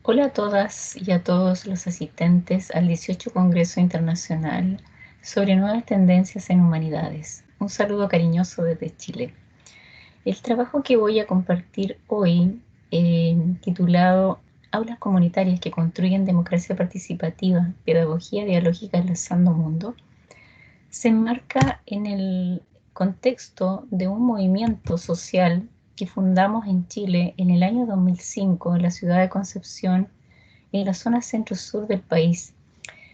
Hola a todas y a todos los asistentes al 18 Congreso Internacional sobre Nuevas Tendencias en Humanidades. Un saludo cariñoso desde Chile. El trabajo que voy a compartir hoy, titulado Aulas comunitarias que construyen democracia participativa, pedagogía dialógica enlazando mundo, se enmarca en el contexto de un movimiento social que fundamos en Chile en el año 2005 en la ciudad de Concepción, en la zona centro-sur del país,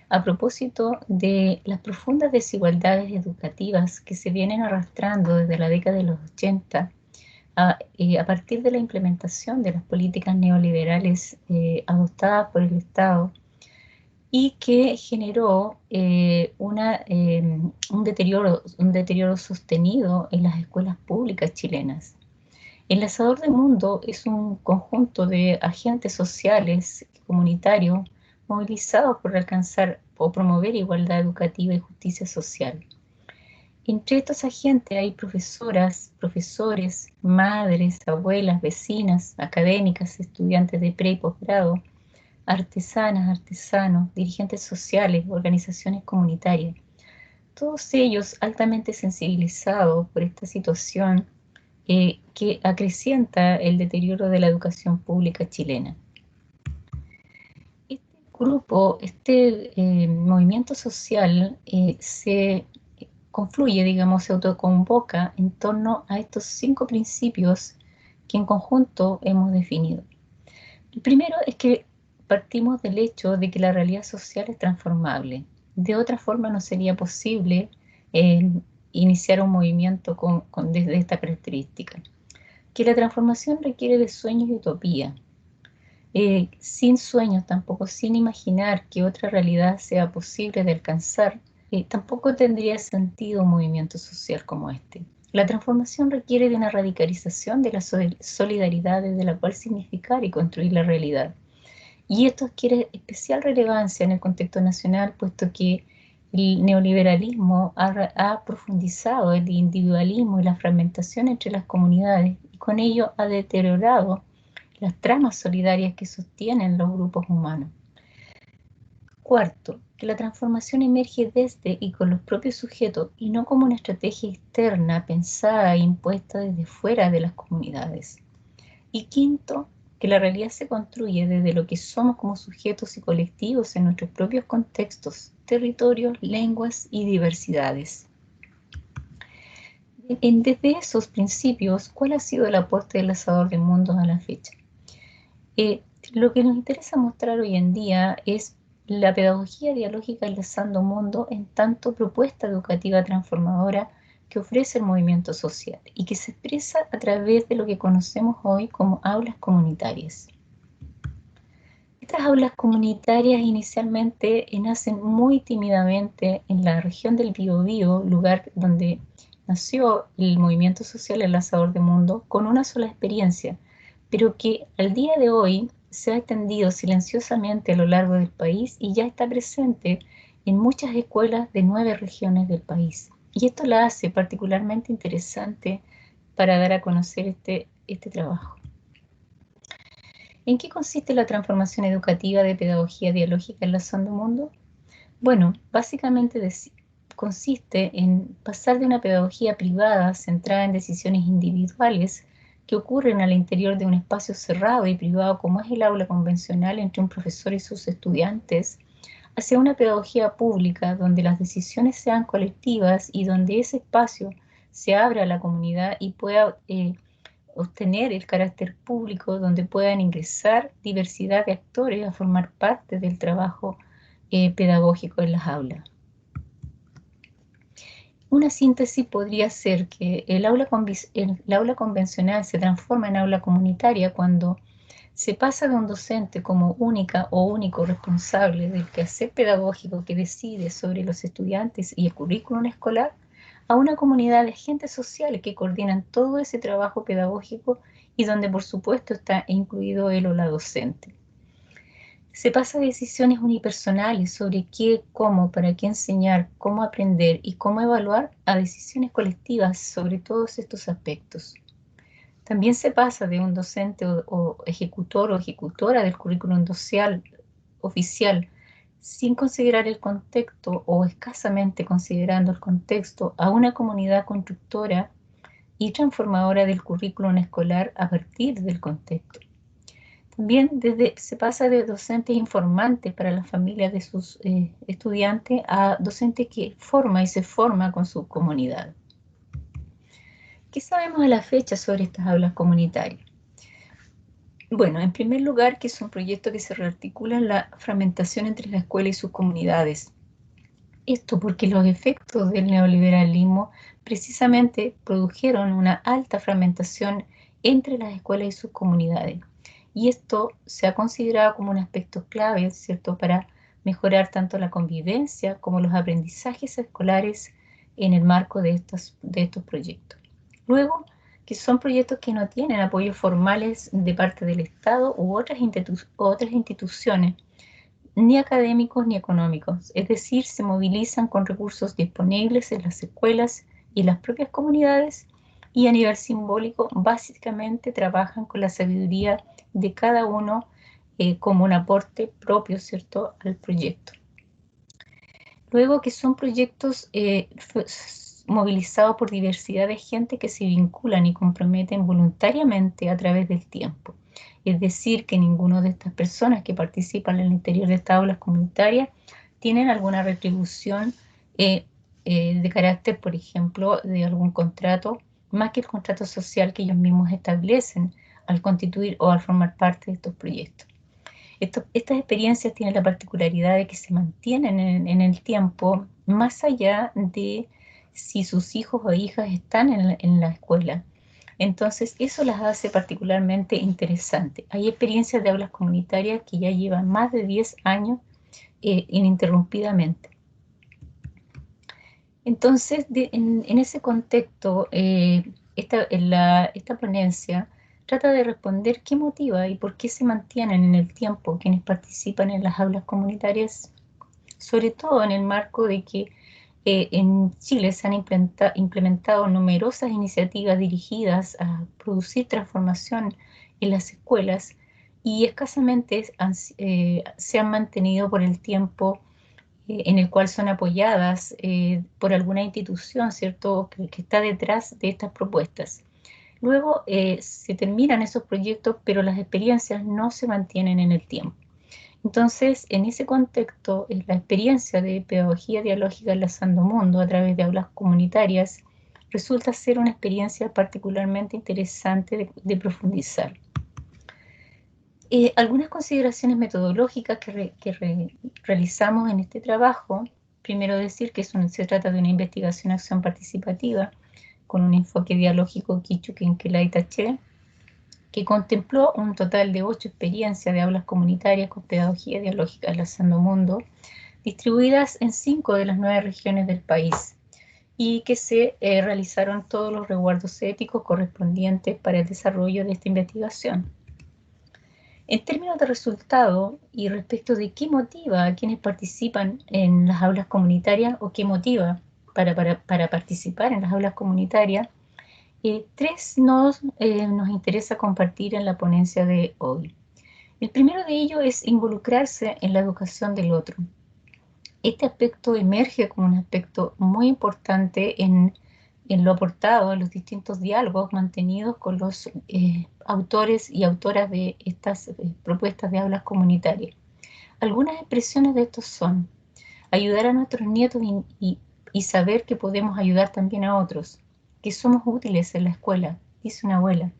a propósito de las profundas desigualdades educativas que se vienen arrastrando desde la década de los 80 a partir de la implementación de las políticas neoliberales adoptadas por el Estado y que generó un deterioro sostenido en las escuelas públicas chilenas. Enlazador de Mundo es un conjunto de agentes sociales y comunitarios movilizados por alcanzar o promover igualdad educativa y justicia social. Entre estos agentes hay profesoras, profesores, madres, abuelas, vecinas, académicas, estudiantes de pre y posgrado, artesanas, artesanos, dirigentes sociales, organizaciones comunitarias. Todos ellos altamente sensibilizados por esta situación que acrecienta el deterioro de la educación pública chilena. Este grupo, este movimiento social se confluye, digamos, se autoconvoca en torno a estos 5 principios que en conjunto hemos definido. El primero es que partimos del hecho de que la realidad social es transformable. De otra forma no sería posible eh, iniciar un movimiento desde esta característica. Que la transformación requiere de sueños y utopía. Sin sueños, tampoco sin imaginar que otra realidad sea posible de alcanzar, tampoco tendría sentido un movimiento social como este. La transformación requiere de una radicalización de la solidaridad desde la cual significar y construir la realidad. Y esto adquiere especial relevancia en el contexto nacional, puesto que el neoliberalismo ha profundizado el individualismo y la fragmentación entre las comunidades y con ello ha deteriorado las tramas solidarias que sostienen los grupos humanos. Cuarto, que la transformación emerge desde y con los propios sujetos y no como una estrategia externa pensada e impuesta desde fuera de las comunidades. Y quinto, que la realidad se construye desde lo que somos como sujetos y colectivos en nuestros propios contextos, territorios, lenguas y diversidades. Desde esos principios, ¿cuál ha sido el aporte del Enlazador de Mundos a la fecha? Lo que nos interesa mostrar hoy en día es la pedagogía dialógica enlazando mundo en tanto propuesta educativa transformadora que ofrece el movimiento social y que se expresa a través de lo que conocemos hoy como aulas comunitarias. Estas aulas comunitarias inicialmente nacen muy tímidamente en la región del Biobío, lugar donde nació el movimiento social Enlazador de Mundo, con una sola experiencia, pero que al día de hoy se ha extendido silenciosamente a lo largo del país y ya está presente en muchas escuelas de 9 regiones del país. Y esto la hace particularmente interesante para dar a conocer este trabajo. ¿En qué consiste la transformación educativa de pedagogía dialógica enlazando mundo? Bueno, básicamente consiste en pasar de una pedagogía privada centrada en decisiones individuales que ocurren al interior de un espacio cerrado y privado como es el aula convencional entre un profesor y sus estudiantes, hacia una pedagogía pública donde las decisiones sean colectivas y donde ese espacio se abra a la comunidad y pueda obtener el carácter público donde puedan ingresar diversidad de actores a formar parte del trabajo pedagógico en las aulas. Una síntesis podría ser que el aula convencional se transforma en aula comunitaria cuando se pasa de un docente como única o único responsable del quehacer pedagógico que decide sobre los estudiantes y el currículum escolar a una comunidad de agentes sociales que coordinan todo ese trabajo pedagógico y donde por supuesto está incluido él o la docente. Se pasa de decisiones unipersonales sobre qué, cómo, para qué enseñar, cómo aprender y cómo evaluar a decisiones colectivas sobre todos estos aspectos. También se pasa de un docente o ejecutor o ejecutora del currículum oficial sin considerar el contexto o escasamente considerando el contexto a una comunidad constructora y transformadora del currículum escolar a partir del contexto. También se pasa de docentes informantes para las familias de sus estudiantes a docentes que forma y se forma con su comunidad. ¿Qué sabemos a la fecha sobre estas aulas comunitarias? Bueno, en primer lugar, que es un proyecto que se rearticula en la fragmentación entre la escuela y sus comunidades. Esto porque los efectos del neoliberalismo precisamente produjeron una alta fragmentación entre las escuelas y sus comunidades. Y esto se ha considerado como un aspecto clave, ¿cierto?, para mejorar tanto la convivencia como los aprendizajes escolares en el marco de estos proyectos. Luego, que son proyectos que no tienen apoyos formales de parte del Estado u otras instituciones, ni académicos ni económicos, es decir, se movilizan con recursos disponibles en las escuelas y en las propias comunidades y a nivel simbólico básicamente trabajan con la sabiduría de cada uno como un aporte propio, ¿cierto?, al proyecto. Luego que son proyectos movilizados por diversidad de gente que se vinculan y comprometen voluntariamente a través del tiempo. Es decir, que ninguno de estas personas que participan en el interior de estas aulas comunitarias tienen alguna retribución de carácter, por ejemplo, de algún contrato, más que el contrato social que ellos mismos establecen al constituir o al formar parte de estos proyectos. Estas experiencias tienen la particularidad de que se mantienen en el tiempo, más allá de si sus hijos o hijas están en la escuela. Entonces, eso las hace particularmente interesantes. Hay experiencias de aulas comunitarias que ya llevan más de 10 años ininterrumpidamente. Entonces, en ese contexto, esta ponencia trata de responder qué motiva y por qué se mantienen en el tiempo quienes participan en las aulas comunitarias, sobre todo en el marco de que en Chile se han implementado numerosas iniciativas dirigidas a producir transformación en las escuelas y escasamente se han mantenido por el tiempo en el cual son apoyadas por alguna institución, ¿cierto?, que está detrás de estas propuestas. Luego se terminan esos proyectos, pero las experiencias no se mantienen en el tiempo. Entonces, en ese contexto, la experiencia de pedagogía dialógica enlazando mundo a través de aulas comunitarias resulta ser una experiencia particularmente interesante de profundizar. Algunas consideraciones metodológicas que realizamos en este trabajo. Primero decir que se trata de una investigación-acción participativa con un enfoque dialógico Quichu-Quinquelay-Taché, que contempló un total de 8 experiencias de aulas comunitarias con pedagogía dialógica enlazando mundo, distribuidas en 5 de las 9 regiones del país, y que se realizaron todos los resguardos éticos correspondientes para el desarrollo de esta investigación. En términos de resultado y respecto de qué motiva a quienes participan en las aulas comunitarias o qué motiva para participar en las aulas comunitarias, 3 nos interesa compartir en la ponencia de hoy. El primero de ellos es involucrarse en la educación del otro. Este aspecto emerge como un aspecto muy importante en lo aportado a los distintos diálogos mantenidos con los autores y autoras de estas propuestas de aulas comunitarias. Algunas expresiones de estos son ayudar a nuestros nietos y saber que podemos ayudar también a otros, que somos útiles en la escuela, dice una abuela.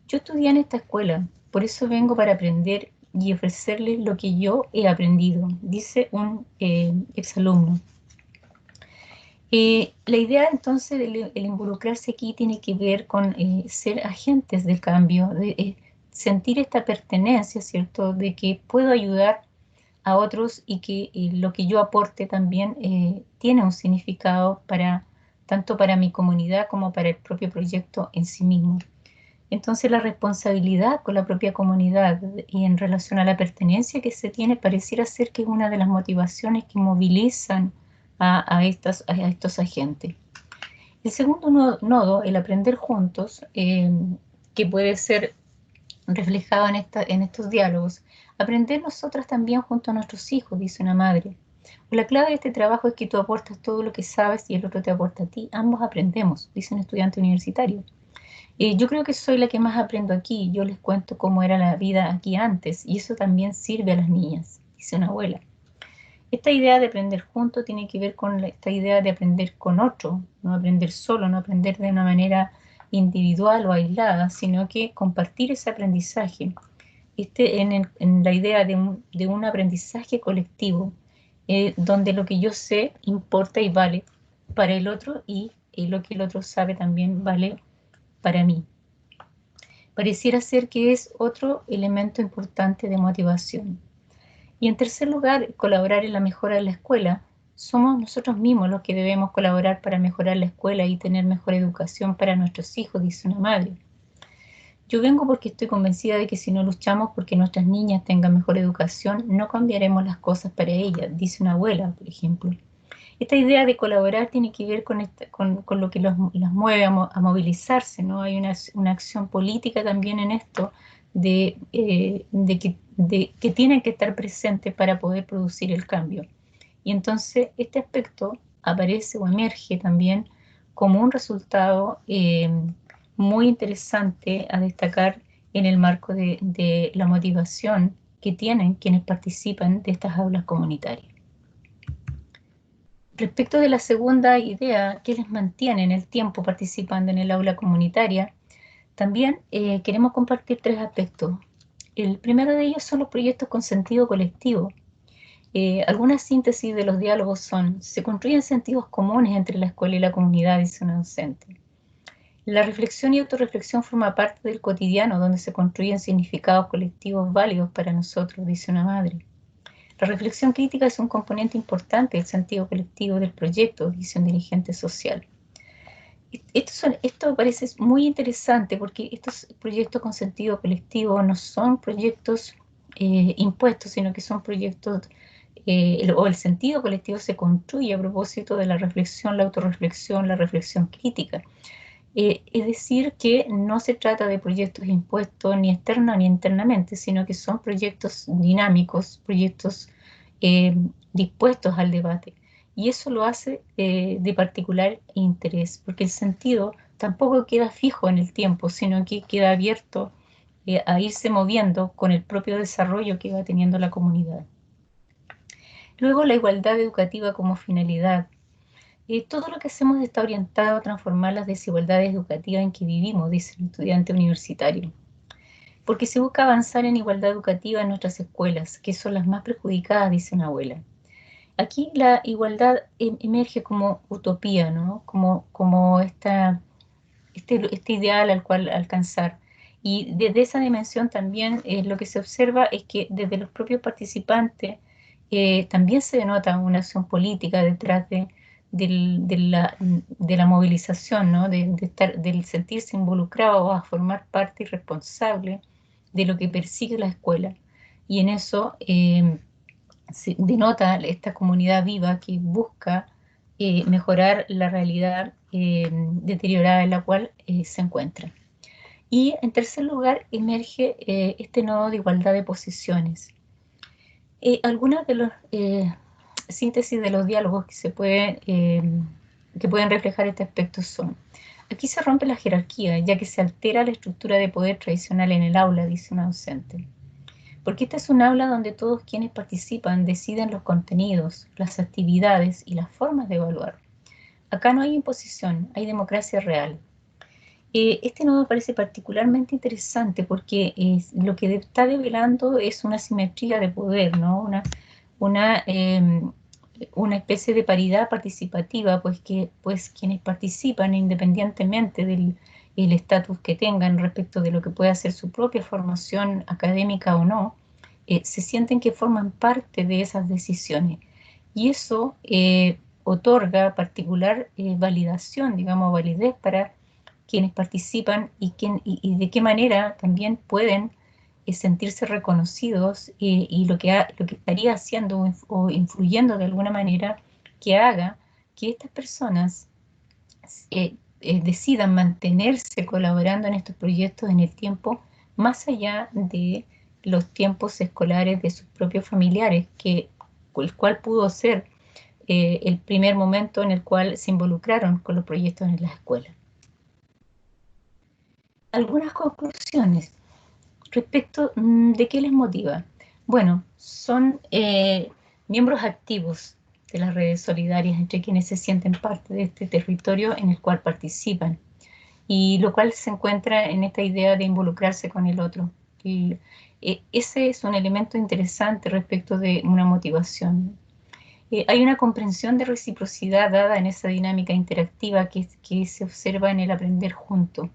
Yo estudié en esta escuela, por eso vengo para aprender y ofrecerles lo que yo he aprendido, dice un exalumno. La idea entonces del involucrarse aquí tiene que ver con ser agentes del cambio, de sentir esta pertenencia, ¿cierto?, de que puedo ayudar a otros y que lo que yo aporte también tiene un significado tanto para mi comunidad como para el propio proyecto en sí mismo. Entonces la responsabilidad con la propia comunidad y en relación a la pertenencia que se tiene pareciera ser que es una de las motivaciones que movilizan a estos agentes. El segundo nodo, el aprender juntos, que puede ser reflejado en estos diálogos. Aprender nosotras también junto a nuestros hijos, dice una madre. La clave de este trabajo es que tú aportas todo lo que sabes y el otro te aporta a ti. Ambos aprendemos, dice un estudiante universitario. Yo creo que soy la que más aprendo aquí. Yo les cuento cómo era la vida aquí antes y eso también sirve a las niñas, dice una abuela. Esta idea de aprender junto tiene que ver con esta idea de aprender con otro, no aprender solo, no aprender de una manera individual o aislada, sino que compartir ese aprendizaje. En la idea de un aprendizaje colectivo, donde lo que yo sé importa y vale para el otro y lo que el otro sabe también vale para mí. Pareciera ser que es otro elemento importante de motivación. Y en tercer lugar, colaborar en la mejora de la escuela. Somos nosotros mismos los que debemos colaborar para mejorar la escuela y tener mejor educación para nuestros hijos, dice una madre. Yo vengo porque estoy convencida de que si no luchamos porque nuestras niñas tengan mejor educación, no cambiaremos las cosas para ellas, dice una abuela, por ejemplo. Esta idea de colaborar tiene que ver con lo que las mueve a movilizarse, ¿no? Hay una acción política también en esto de que tienen que estar presentes para poder producir el cambio. Y entonces este aspecto aparece o emerge también como un resultado muy interesante a destacar en el marco de la motivación que tienen quienes participan de estas aulas comunitarias. Respecto de la segunda idea, que les mantiene en el tiempo participando en el aula comunitaria, también queremos compartir tres aspectos. El primero de ellos son los proyectos con sentido colectivo. Algunas síntesis de los diálogos son: se construyen sentidos comunes entre la escuela y la comunidad, dice una docente. La reflexión y autorreflexión forma parte del cotidiano, donde se construyen significados colectivos válidos para nosotros, dice una madre. La reflexión crítica es un componente importante del sentido colectivo del proyecto, dice un dirigente social. Esto parece muy interesante porque estos proyectos con sentido colectivo no son proyectos impuestos, sino que son proyectos, o el sentido colectivo se construye a propósito de la reflexión, la autorreflexión, la reflexión crítica. Es decir, que no se trata de proyectos impuestos ni externa ni internamente, sino que son proyectos dinámicos, proyectos eh, dispuestos al debate. Y eso lo hace de particular interés, porque el sentido tampoco queda fijo en el tiempo, sino que queda abierto a irse moviendo con el propio desarrollo que va teniendo la comunidad. Luego, la igualdad educativa como finalidad. Todo lo que hacemos está orientado a transformar las desigualdades educativas en que vivimos, dice el estudiante universitario, porque se busca avanzar en igualdad educativa en nuestras escuelas, que son las más perjudicadas, dice una abuela. Aquí la igualdad emerge como utopía, ¿no? Como este ideal al cual alcanzar. Y desde esa dimensión también lo que se observa es que desde los propios participantes también se denota una acción política detrás de la movilización, ¿no? Del sentirse involucrado a formar parte y responsable de lo que persigue la escuela. Y en eso se denota esta comunidad viva que busca mejorar la realidad deteriorada en la cual se encuentra. Y en tercer lugar emerge este nodo de igualdad de posiciones. Algunas de las síntesis de los diálogos que pueden reflejar este aspecto son: aquí se rompe la jerarquía, ya que se altera la estructura de poder tradicional en el aula, dice una docente. Porque esta es un aula donde todos quienes participan deciden los contenidos, las actividades y las formas de evaluar. Acá no hay imposición, hay democracia real. Este nodo me parece particularmente interesante porque lo que está develando es una simetría de poder, ¿no? Una, eh, una especie de paridad participativa, pues quienes participan independientemente del el estatus que tengan respecto de lo que pueda ser su propia formación académica o no, se sienten que forman parte de esas decisiones. Y eso otorga particular validación, digamos, validez para quienes participan y de qué manera también pueden sentirse reconocidos y lo que estaría haciendo o influyendo de alguna manera que haga que estas personas decidan mantenerse colaborando en estos proyectos en el tiempo, más allá de los tiempos escolares de sus propios familiares, el cual pudo ser el primer momento en el cual se involucraron con los proyectos en las escuelas. Algunas conclusiones respecto de qué les motiva. Bueno, son miembros activos de las redes solidarias entre quienes se sienten parte de este territorio en el cual participan, y lo cual se encuentra en esta idea de involucrarse con el otro. Y, ese es un elemento interesante respecto de una motivación. Hay una comprensión de reciprocidad dada en esa dinámica interactiva que se observa en el aprender junto.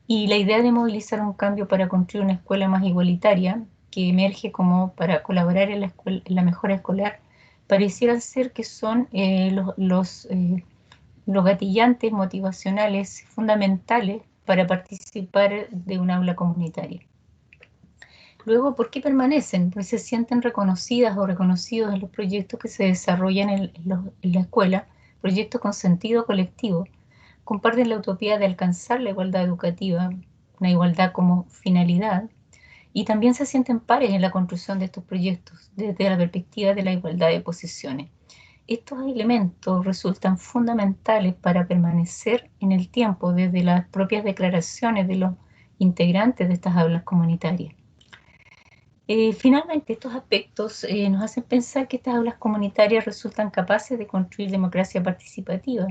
Y la idea de movilizar un cambio para construir una escuela más igualitaria, que emerge como para colaborar en la mejora escolar, pareciera ser que son los gatillantes motivacionales fundamentales para participar de un aula comunitaria. Luego, ¿por qué permanecen? Pues se sienten reconocidas o reconocidos en los proyectos que se desarrollan en la escuela, proyectos con sentido colectivo. Comparten la utopía de alcanzar la igualdad educativa, una igualdad como finalidad, y también se sienten pares en la construcción de estos proyectos desde la perspectiva de la igualdad de posiciones. Estos elementos resultan fundamentales para permanecer en el tiempo desde las propias declaraciones de los integrantes de estas aulas comunitarias. Finalmente, estos aspectos nos hacen pensar que estas aulas comunitarias resultan capaces de construir democracia participativa,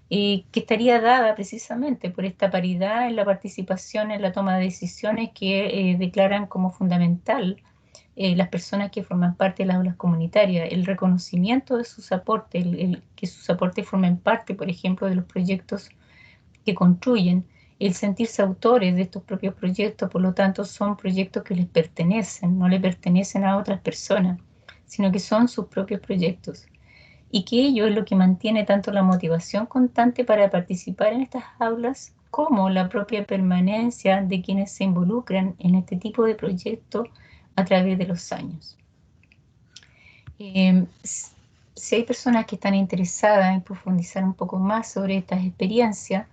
que estaría dada precisamente por esta paridad en la participación en la toma de decisiones que declaran como fundamental las personas que forman parte de las aulas comunitarias, el reconocimiento de sus aportes, que sus aportes formen parte, por ejemplo, de los proyectos que construyen, el sentirse autores de estos propios proyectos, por lo tanto son proyectos que les pertenecen, no le pertenecen a otras personas, sino que son sus propios proyectos. Y que ello es lo que mantiene tanto la motivación constante para participar en estas aulas como la propia permanencia de quienes se involucran en este tipo de proyectos a través de los años. Si hay personas que están interesadas en profundizar un poco más sobre estas experiencias,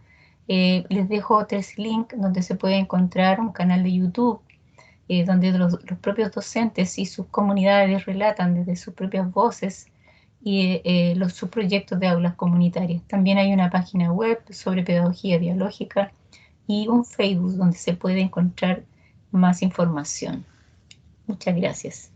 les dejo 3 links donde se puede encontrar un canal de YouTube donde los propios docentes y sus comunidades relatan desde sus propias voces y sus proyectos de aulas comunitarias. También hay una página web sobre pedagogía biológica y un Facebook donde se puede encontrar más información. Muchas gracias.